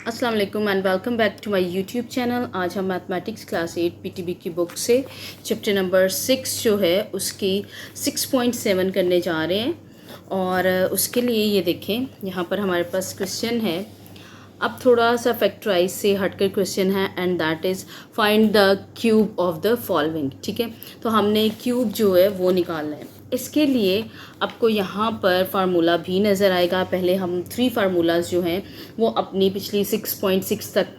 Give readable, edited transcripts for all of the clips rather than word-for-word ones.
अस्सलाम वालेकुम and welcome back to my YouTube channel. आज हम मैथमेटिक्स क्लास 8 पीटीबी की बुक से चैप्टर नंबर 6 जो है उसकी 6.7 करने जा रहे हैं। और उसके लिए ये देखें, यहाँ पर हमारे पास क्वेश्चन है। अब थोड़ा सा फैक्टराइज से हटकर क्वेश्चन है and that is find the cube of the following. ठीक है, तो हमने क्यूब जो है वो निकालना है। इसके लिए आपको यहाँ पर फार्मूला भी नज़र आएगा। पहले हम 3 फार्मूलाज जो हैं वो अपनी पिछली 6.6 तक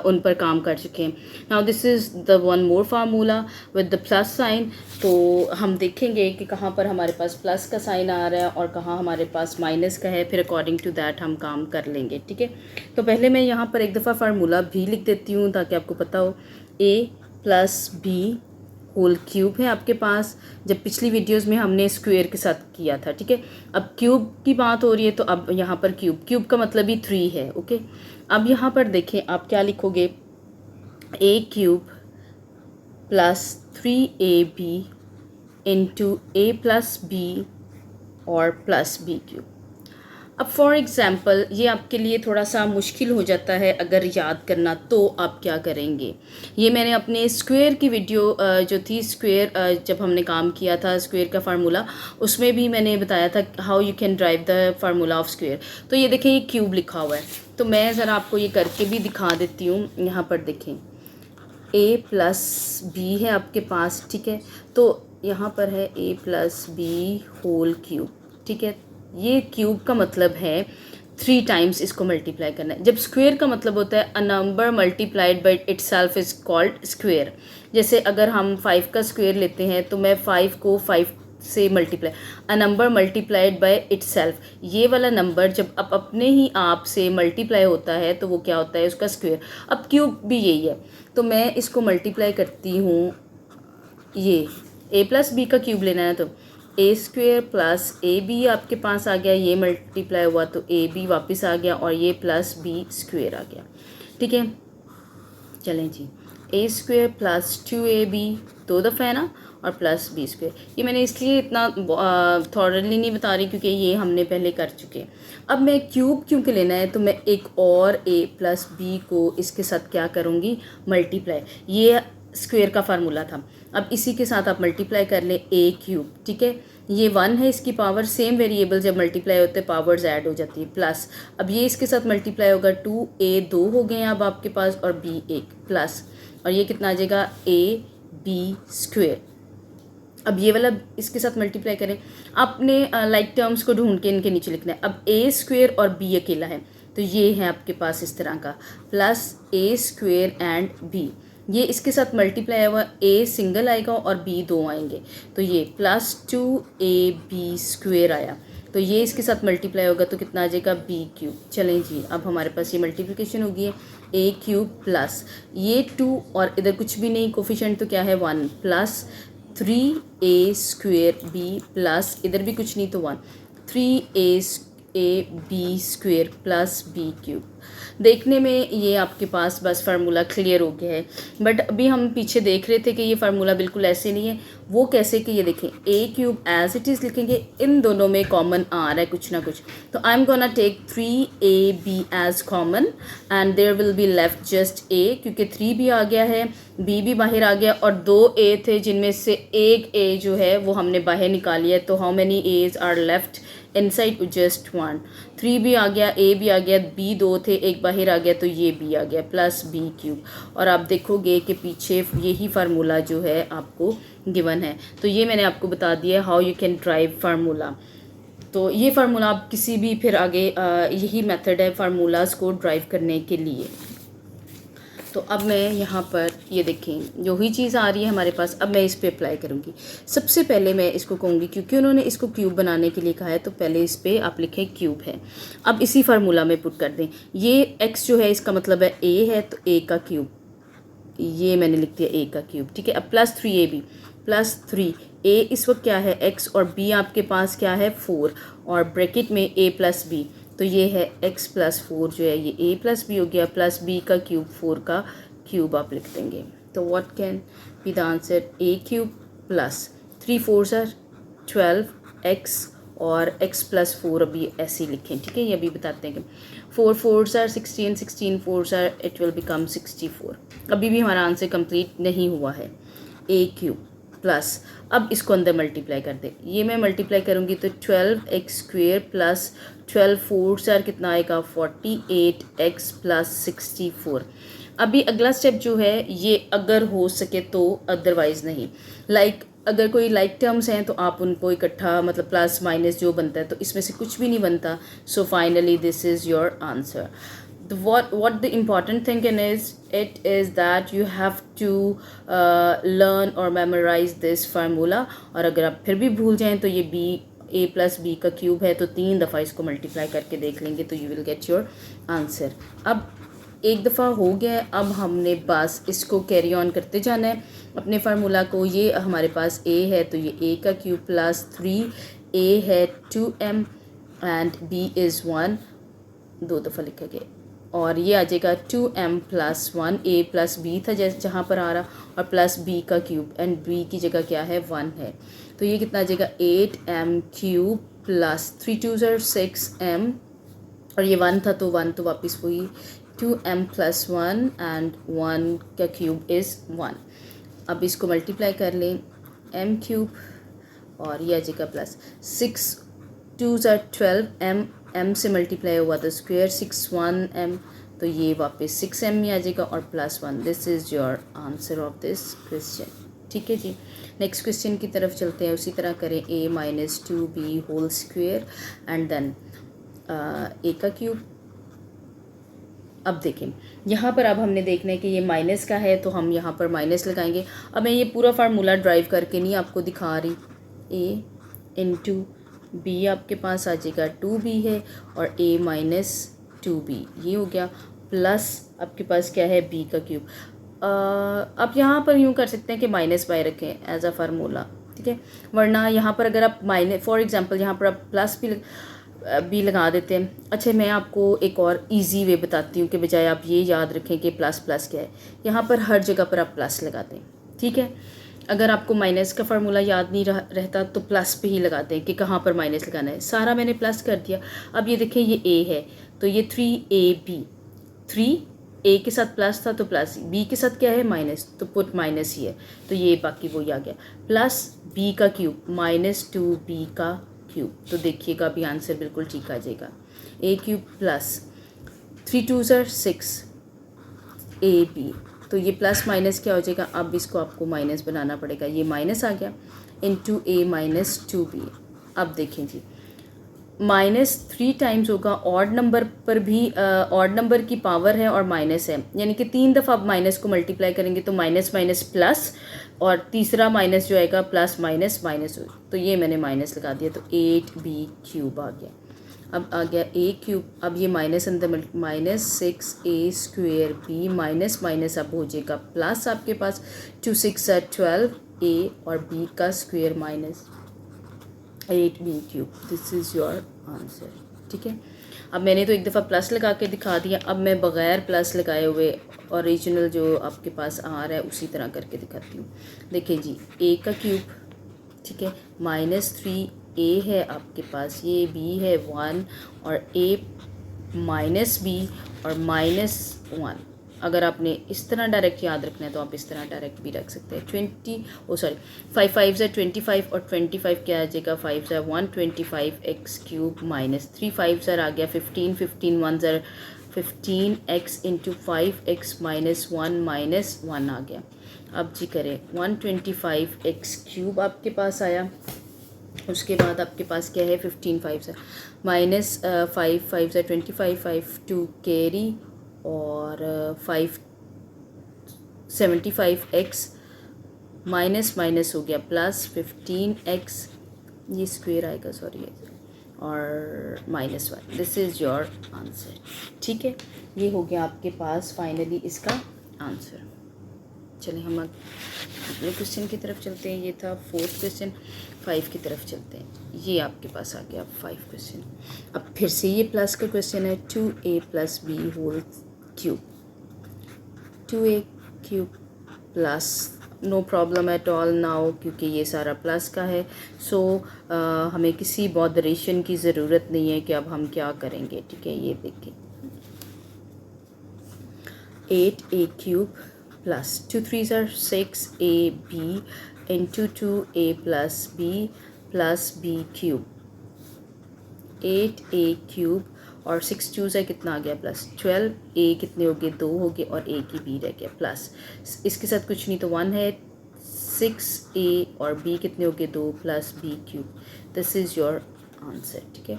उन पर काम कर चुके हैं। Now this is the one more formula with the plus sign. तो हम देखेंगे कि कहाँ पर हमारे पास प्लस का साइन आ रहा है और कहाँ हमारे पास माइनस का है, फिर अकॉर्डिंग टू दैट हम काम कर लेंगे। ठीक है, तो पहले मैं यहाँ पर एक दफ़ा फार्मूला भी लिख देती हूँ ताकि आपको पता हो। a plus B whole cube है आपके पास, जब पिछली वीडियोस में हमने स्क्वायर के साथ किया था। ठीक है, अब क्यूब की बात हो रही है तो अब यहाँ पर क्यूब का मतलब ही 3 है। ओके, अब यहाँ पर देखें आप क्या लिखोगे, a cube plus 3ab into a plus B और प्लस बी क्यूब। अब फॉर एग्ज़ाम्पल ये आपके लिए थोड़ा सा मुश्किल हो जाता है अगर याद करना, तो आप क्या करेंगे। ये मैंने अपने स्क्वायर की वीडियो जो थी, स्क्वायर जब हमने काम किया था स्क्वायर का फार्मूला, उसमें भी मैंने बताया था how you can drive the formula of square. तो ये देखें, ये क्यूब लिखा हुआ है, तो मैं ज़रा आपको ये करके भी दिखा देती हूँ। यहाँ पर देखें a प्लस बी है आपके पास। ठीक है, तो यहाँ पर है a plus B whole cube. ठीक है, ये क्यूब का मतलब है 3 टाइम्स इसको मल्टीप्लाई करना है। जब स्क्वायर का मतलब होता है a number multiplied by itself is called square. जैसे अगर हम 5 का स्क्वायर लेते हैं तो मैं 5 को 5 से multiply, a number multiplied by itself, ये वाला नंबर जब अब अपने ही आप से मल्टीप्लाई होता है तो वो क्या होता है, उसका स्क्वायर। अब क्यूब भी यही है, तो मैं इसको मल्टीप्लाई करती हूँ। ये a प्लस बी का क्यूब लेना है तो a square plus A B आपके पास आ गया, ये मल्टीप्लाई हुआ तो ए बी वापस आ गया और ये प्लस बी स्क्वेयर आ गया। ठीक है, चलें जी, a स्क्वेयर प्लस 2ab 2 दफ़ा है ना, और प्लस बी स्क्वेयर। ये मैंने इसलिए इतना थॉरली नहीं बता रही क्योंकि ये हमने पहले कर चुके हैं। अब मैं क्यूब क्योंकि लेना है तो मैं एक और a प्लस बी को इसके साथ क्या करूँगी, मल्टीप्लाई। ये स्क्वायर का फार्मूला था, अब इसी के साथ आप मल्टीप्लाई कर लें a क्यूब। ठीक है, ये 1 है इसकी पावर, सेम वेरिएबल जब मल्टीप्लाई होते हैं पावर्स ऐड हो जाती है, प्लस अब ये इसके साथ मल्टीप्लाई होगा 2a 2 हो गए हैं अब आपके पास, और b 1 प्लस, और ये कितना आ जाएगा a b स्क्वेयर। अब ये वाला इसके साथ मल्टीप्लाई करें, आपने लाइक टर्म्स को ढूंढ के इनके नीचे लिखना है। अब a स्क्वेयर और b अकेला है तो ये है आपके पास इस तरह का, plus a square and b, ये इसके साथ मल्टीप्लाई हुआ, a सिंगल आएगा और b 2 आएंगे, तो ये प्लस 2ab स्क्वेयर आया, तो ये इसके साथ मल्टीप्लाई होगा तो कितना आ जाएगा b क्यूब। चलें जी, अब हमारे पास ये मल्टीप्लिकेशन होगी है a क्यूब प्लस ये 2 और इधर कुछ भी नहीं, कोफिशिएंट तो क्या है 1, plus 3a square b plus इधर भी कुछ नहीं तो 1, 3a square plus b cube. देखने में ये आपके पास बस फार्मूला क्लियर हो गया है, बट अभी हम पीछे देख रहे थे कि ये फार्मूला बिल्कुल ऐसे नहीं है। वो कैसे कि ये देखें, a cube as it is लिखेंगे, इन दोनों में कॉमन आ रहा है कुछ ना कुछ, तो I am gonna take 3ab as common and there will be left just a, क्योंकि 3 भी आ गया है, b भी बाहर आ गया और 2 a थे जिनमें से एक a जो है वो हमने बाहर निकाली है, तो how many a's are left inside, just 1। 3 भी आ गया, a भी आ गया, b 2 थे एक बाहर आ गया तो ये b आ गया, प्लस b क्यूब। और आप देखोगे कि पीछे यही फार्मूला जो है आपको गिवन है, तो ये मैंने आपको बता दिया how you can drive formula. तो ये फार्मूला आप किसी भी फिर आगे यही मेथड है फार्मूलाज को ड्राइव करने के लिए। तो अब मैं यहाँ पर ये देखें जो ही चीज़ आ रही है हमारे पास, अब मैं इस पर अप्लाई करूँगी। सबसे पहले मैं इसको कहूँगी, क्योंकि उन्होंने इसको क्यूब बनाने के लिए कहा है तो पहले इस पर आप लिखें क्यूब है। अब इसी फार्मूला में पुट कर दें, ये x जो है इसका मतलब है a है तो a का क्यूब, ये मैंने लिख दिया a का क्यूब। ठीक है, अब प्लस 3ab प्लस 3a इस वक्त क्या है x और b आपके पास क्या है 4, और ब्रैकेट में a प्लस b, तो ये है x प्लस 4 जो है ये a प्लस बी हो गया, प्लस b का क्यूब 4 का क्यूब आप लिख देंगे। तो what can be the answer, a cube plus 3 4s are 12x और x प्लस 4 अभी ऐसे ही लिखें, ठीक है। ये अभी बताते हैं कि 4 4s are 16, 16 4s are it will become 64। अभी भी हमारा आंसर कंप्लीट नहीं हुआ है। ए क्यूब प्लस, अब इसको अंदर मल्टीप्लाई कर दे, ये मैं मल्टीप्लाई करूँगी तो 12x² प्लस 12 4s are कितना आएगा 48x प्लस 64। अभी अगला स्टेप जो है ये अगर हो सके तो, अदरवाइज़ नहीं। अगर कोई टर्म्स हैं तो आप उनको इकट्ठा मतलब प्लस माइनस जो बनता है, तो इसमें से कुछ भी नहीं बनता। So finally this is your answer. what the important thing is that you have to learn or memorize this formula। और अगर आप फिर भी भूल जाएं तो ये a प्लस बी का क्यूब है, तो 3 दफ़ा इसको मल्टीप्लाई करके देख लेंगे तो you will get your answer. अब एक दफ़ा हो गया, अब हमने बस इसको कैरी ऑन करते जाना है अपने फार्मूला को। ये हमारे पास a है तो ये a का क्यूब प्लस 3a है 2m एंड b इज़ 1, 2 दफ़ा लिखा गया, और ये आ जाएगा 2m plus 1, a plus b था जैसे जहाँ पर आ रहा, और प्लस b का क्यूब एंड b की जगह क्या है 1 है, तो ये कितना आ जाएगा 8m cube plus 3 2s are 6m, और ये 1 था तो 1 तो वापस वही 2m प्लस 1 एंड 1 का क्यूब इज़ 1। अब इसको मल्टीप्लाई कर लें m क्यूब, और ये आ जाएगा plus 6 2s are 12m, m से मल्टीप्लाई हुआ तो स्क्वायर 61m, तो ये वापस 6m में आ जाएगा और plus 1। This is your answer of this question, ठीक है जी। नेक्स्ट क्वेश्चन की तरफ चलते हैं, उसी तरह करें a minus 2b whole square and then a का क्यूब। अब देखें यहाँ पर, अब हमने देखना है कि ये माइनस का है तो हम यहाँ पर माइनस लगाएंगे। अब मैं ये पूरा फार्मूला ड्राइव करके नहीं आपको दिखा रही। a इंटू बी आपके पास आ जाएगा 2b है, और a माइनस 2b ये हो गया, प्लस आपके पास क्या है b का क्यूब। अब यहाँ पर यूँ कर सकते हैं कि माइनस बाय रखें एज अ फार्मूला, ठीक है, वरना यहाँ पर अगर आप माइनस फॉर एग्जांपल यहाँ पर आप प्लस भी लगा देते हैं। अच्छा, मैं आपको एक और इजी वे बताती हूँ कि बजाय आप ये याद रखें कि प्लस प्लस क्या है, यहाँ पर हर जगह पर आप प्लस लगाते हैं, ठीक है। अगर आपको माइनस का फार्मूला याद नहीं रहता तो प्लस पे ही लगाते हैं कि कहाँ पर माइनस लगाना है। सारा मैंने प्लस कर दिया। अब ये देखें ये a है तो ये 3ab, 3a के साथ प्लस था तो प्लस, b के साथ क्या है माइनस, तो पुट माइनस ही है, तो ये बाकी वही आ गया, प्लस b का क्यूब माइनस 2b का क्यूब। तो देखिएगा अभी आंसर बिल्कुल ठीक आ जाएगा। a cube plus 3 2s are 6ab, तो ये प्लस माइनस क्या हो जाएगा, अब इसको आपको माइनस बनाना पड़ेगा, ये माइनस आ गया इंटू a माइनस 2b। अब देखें जी, माइनस 3 टाइम्स होगा, ऑड नंबर पर भी ऑड नंबर की पावर है और माइनस है, यानी कि 3 दफ़ा आप माइनस को मल्टीप्लाई करेंगे तो माइनस माइनस प्लस, और तीसरा माइनस जो आएगा प्लस माइनस माइनस, तो ये मैंने माइनस लगा दिया तो 8b क्यूब आ गया। अब आ गया a क्यूब, अब ये माइनस अंदर minus 6a square b minus minus अब हो जाएगा प्लस, आपके पास 2 6 are 12a और b का square minus 8b cube. This is your answer, ठीक है। अब मैंने तो एक दफ़ा प्लस लगा के दिखा दिया, अब मैं बग़ैर प्लस लगाए हुए ओरिजिनल जो आपके पास आ रहा है उसी तरह करके दिखाती हूँ। देखिए जी, a का क्यूब, ठीक है, माइनस 3a है आपके पास, ये b है 1 और a माइनस b और माइनस 1। अगर आपने इस तरह डायरेक्ट याद रखना है तो आप इस तरह डायरेक्ट भी रख सकते हैं। 5 5s are 25 और 25 क्या आ जाएगा 5s are 125x cube minus 3 5s are आ गया 15 15 1s are 15x into 5x minus 1 आ गया। अब जी करें 125x क्यूब आपके पास आया, उसके बाद आपके पास क्या है 15 5s are minus 5 5s are 25 5 2 carry और 5 75x माइनस माइनस हो गया प्लस 15x, ये स्क्वायर आएगा सॉरी, और minus 1। This is your answer, ठीक है। ये हो गया आपके पास फाइनली इसका आंसर। चलिए हम अगले क्वेश्चन की तरफ चलते हैं। ये था 4th क्वेश्चन। 5 की तरफ चलते हैं। ये आपके पास आ गया 5 क्वेश्चन। अब फिर से ये प्लस का क्वेश्चन है, 2a plus b whole cube, 2a cube plus no problem at all now, क्योंकि ये सारा प्लस का है। सो हमें किसी बॉदरेशन की ज़रूरत नहीं है कि अब हम क्या करेंगे। ठीक है, ये देखिए 8a cube plus 2 3s are 6ab into 2a plus b cube 8a cube और 6 2 से कितना आ गया प्लस 12, a कितने हो गए 2 हो गए और a की b रह गया प्लस, इसके साथ कुछ नहीं तो 1 है, 6a और b कितने हो गए 2 plus b cube. This is your answer. ठीक है,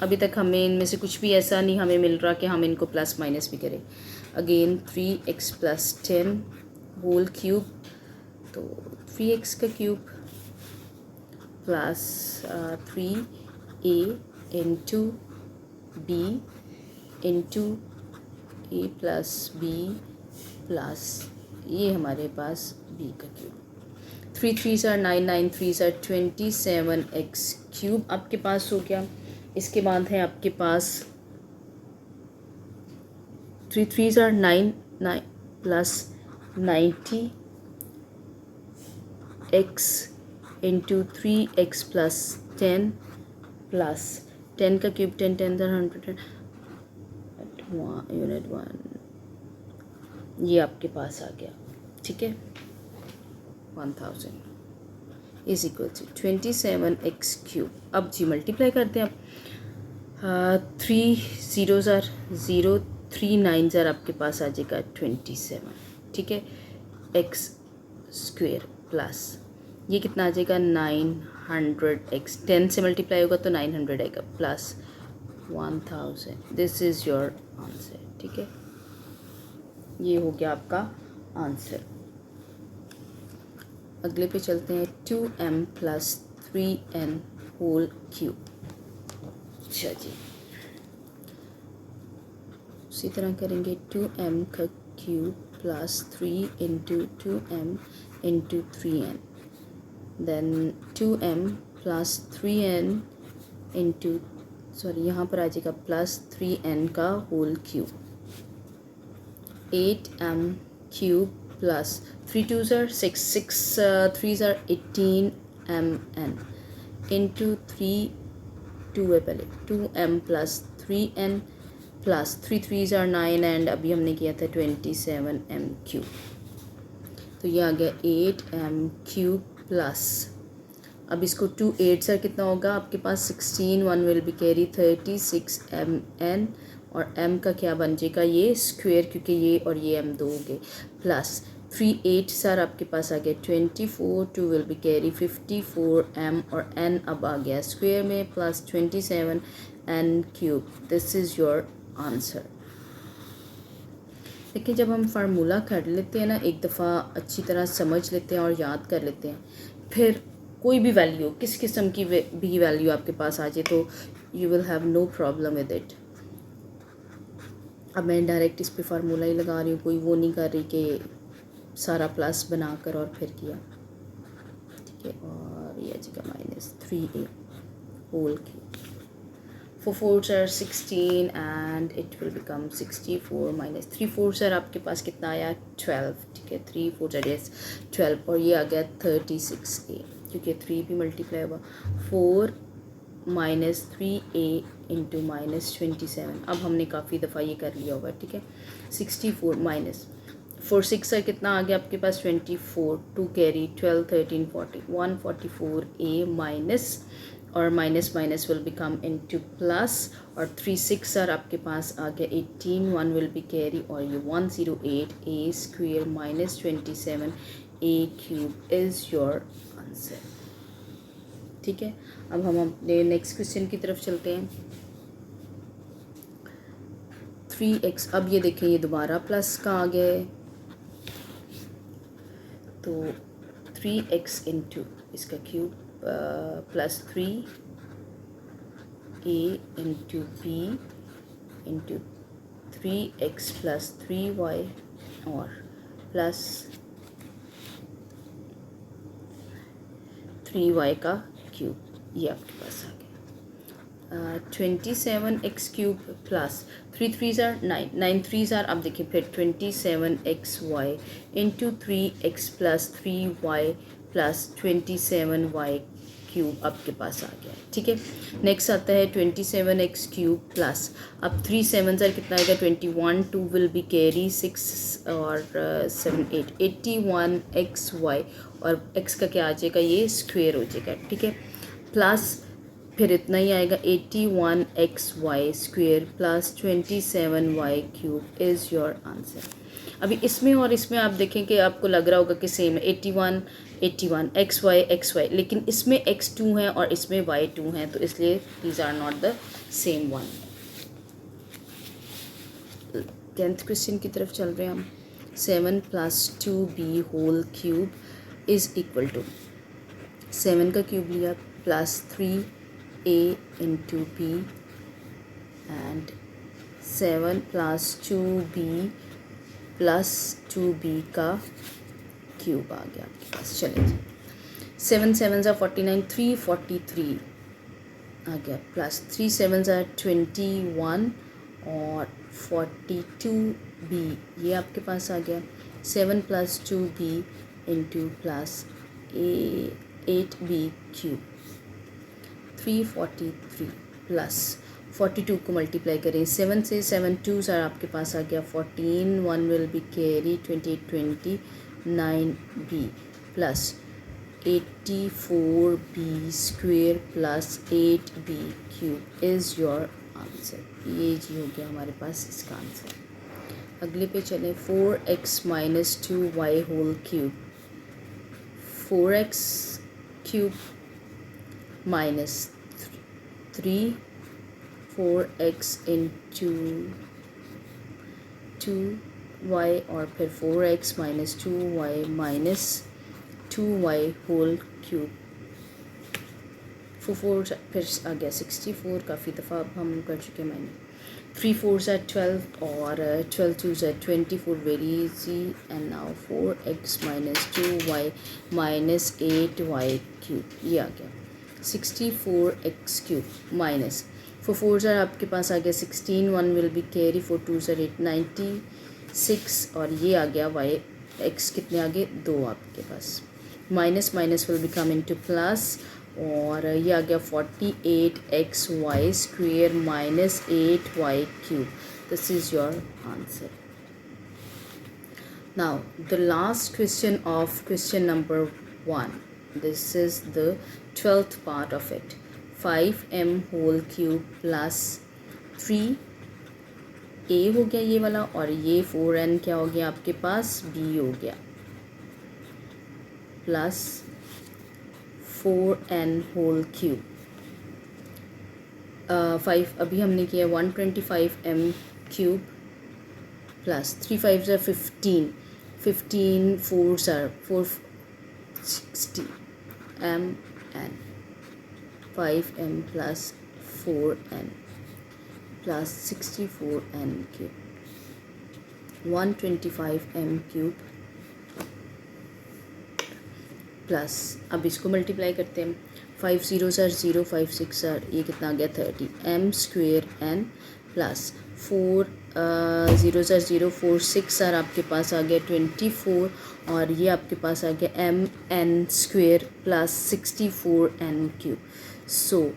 अभी तक हमें इनमें से कुछ भी ऐसा नहीं हमें मिल रहा कि हम इनको प्लस माइनस भी करें। Again 3x plus 10 whole cube, तो 3x का cube plus 3a into b into a plus b plus ये हमारे पास b का cube. 3 3s are 9 9 3s are 27x cube आपके पास हो गया। इसके बाद है आपके पास 3 3s are 9 9 plus 90 x into 3x plus 10 plus 10 का क्यूब 10 10 100 यूनिट 1, ये आपके पास आ गया। ठीक है, 1000 is equal to 27x cube. अब जी मल्टीप्लाई करते हैं अब 3 0s are 0, 3 9s are आपके पास आ जाएगा 27। ठीक है, x स्क्वेयर प्लस ये कितना आ जाएगा 900x, 10 से मल्टीप्लाई होगा तो 900 आएगा plus 1000। This is your answer. ठीक है, ये हो गया आपका आंसर। अगले पे चलते हैं 2m plus 3n whole cube. अच्छा जी, उसी तरह करेंगे 2m का cube plus 3 into 2m into 3n, then 2m plus 3n into यहाँ पर आ जाएगा प्लस 3n का whole cube, 8m cube plus 3 2s are 6 6 3s are 18mn into 3 2 है पहले 2m plus 3n plus 3 3s are 9 and अभी हमने किया था 27m क्यूब, तो ये आ गया 8m क्यूब प्लस, अब इसको 2 8s are कितना होगा आपके पास 16, 1 विल बी कैरी 36mn और m का क्या बन जाएगा ये स्क्वेयर, क्योंकि ये और ये m दो हो गए, प्लस 3 8s are आपके पास आ गया 24, 2 विल बी कैरी 54m और n अब आ गया स्क्वेयर में plus 27n cube. This is your answer. देखिए, जब हम फार्मूला कर लेते हैं ना एक दफ़ा अच्छी तरह समझ लेते हैं और याद कर लेते हैं, फिर कोई भी वैल्यू किस किस्म की भी वैल्यू आपके पास आ जाए तो you will have no problem with it. अब मैं डायरेक्ट इस पे फार्मूला ही लगा रही हूँ, कोई वो नहीं कर रही कि सारा प्लस बनाकर और फिर किया। ठीक है, और ये आ जाएगा -3a whole cube, 4 4s are 16 and it will become 64 minus 3 4s are आपके पास कितना आया 12। ठीक है, 3 4s are 12 और ये आ गया 36a, क्योंकि 3 भी मल्टीप्लाई हुआ 4 माइनस 3a इंटू -27। अब हमने काफ़ी दफ़ा ये कर लिया होगा। ठीक है, 64 माइनस 4 6 है कितना आ गया आपके पास 24, 2 कैरी 12 13 40 144a माइनस और minus minus will become into plus और 3 6 आपके पास आ गया 18, 1 विल बी कैरी और ये 108a square minus 27a cube is your answer. ठीक है, अब हम अपने नेक्स्ट क्वेश्चन की तरफ चलते हैं। 3x, अब ये देखें ये दोबारा प्लस का आ गया है, तो 3x इंटू इसका cube plus 3a into b into 3x plus 3y और प्लस 3y का क्यूब, ये आपके पास आ गया। 27x³ plus 3 3s are 9, 9 3s are, अब देखिए फिर 27xy into 3x plus 3y plus 27y³ आपके पास आ गया, ठीक है। नेक्स्ट आता है 27x³ प्लस, अब 3 7s are कितना आएगा 21, 2 विल बी कैरी 6 और 7 8, 81xy और x का क्या आ जाएगा, ये स्क्वेयर हो जाएगा, ठीक है। प्लस फिर इतना ही आएगा 81xy² plus 27y³ is your answer. अभी इसमें और इसमें आप देखें कि आपको लग रहा होगा कि सेम है, 81 81 xy, लेकिन इसमें x2 है और इसमें y2 है, तो इसलिए these are not the same one. 10th question की तरफ चल रहे हैं हम। 7 + 2b³ इज़ इक्वल टू, 7 का क्यूब लिया plus 3a into b and 7 + 2b plus 2b का क्यूब आ गया आपके पास। चलिए 7 7s are 49, 343 आ गया प्लस 3 7s are 21 और 42b ये आपके पास आ गया। 7 + 2b into plus 8b³ 343 plus 42 को मल्टीप्लाई करें 7 से, 7 2s are आपके पास आ गया 14, 1 will be carry 28 29b plus 84b² plus 8b³ is your answer. ये जी हो गया हमारे पास इसका आंसर। अगले पे चलें, 4x - 2y³, 4x³ minus 3 4x into 2y और फिर 4x - 2y माइनस 2y³। 4 फिर आ गया 64, काफ़ी दफ़ा अब हम कर चुके हैं मैंने। 3 4s are 12 और 12 2s are 24, very easy. And now 4x - 2y minus 8y³ ये आ गया 64x³ माइनस 4 4s are आपके पास आ गया 16, 1 will be carry 4 2s are 8, 96 और ये आ गया y x कितने आ गए 2 आपके पास। Minus minus will become into plus और ये आ गया 48xy² minus 8y³। This is your answer. Now the last question of question number 1, this is the 12th part of it. 5m³ plus 3a हो गया ये वाला, और ये 4n क्या हो गया आपके पास b हो गया, प्लस 4n³। 5 अभी हमने किया 125m³ plus 3 5s are 15, 15 4s are 460 mn 5m plus 4n plus 64n³ 125m³ plus, अब इसको मल्टीप्लाई करते हैं। 5 0s are 0, 5 6 are, ये कितना आ गया 30 m² plus 4 0s are 0, 4 6 are आपके पास आ गया 24 और ये आपके पास आ गया mn² प्लस 64n³। सो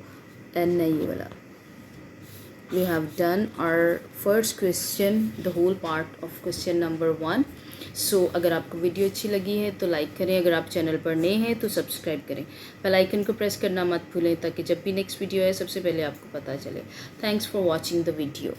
n है ये वाला। We have done our first question, the whole part of question number 1. सो अगर आपको वीडियो अच्छी लगी है तो लाइक करें, अगर आप चैनल पर नए हैं तो सब्सक्राइब करें, बेल आइकन को प्रेस करना मत भूलें ताकि जब भी नेक्स्ट वीडियो आए सबसे पहले आपको पता चले। Thanks for watching the video.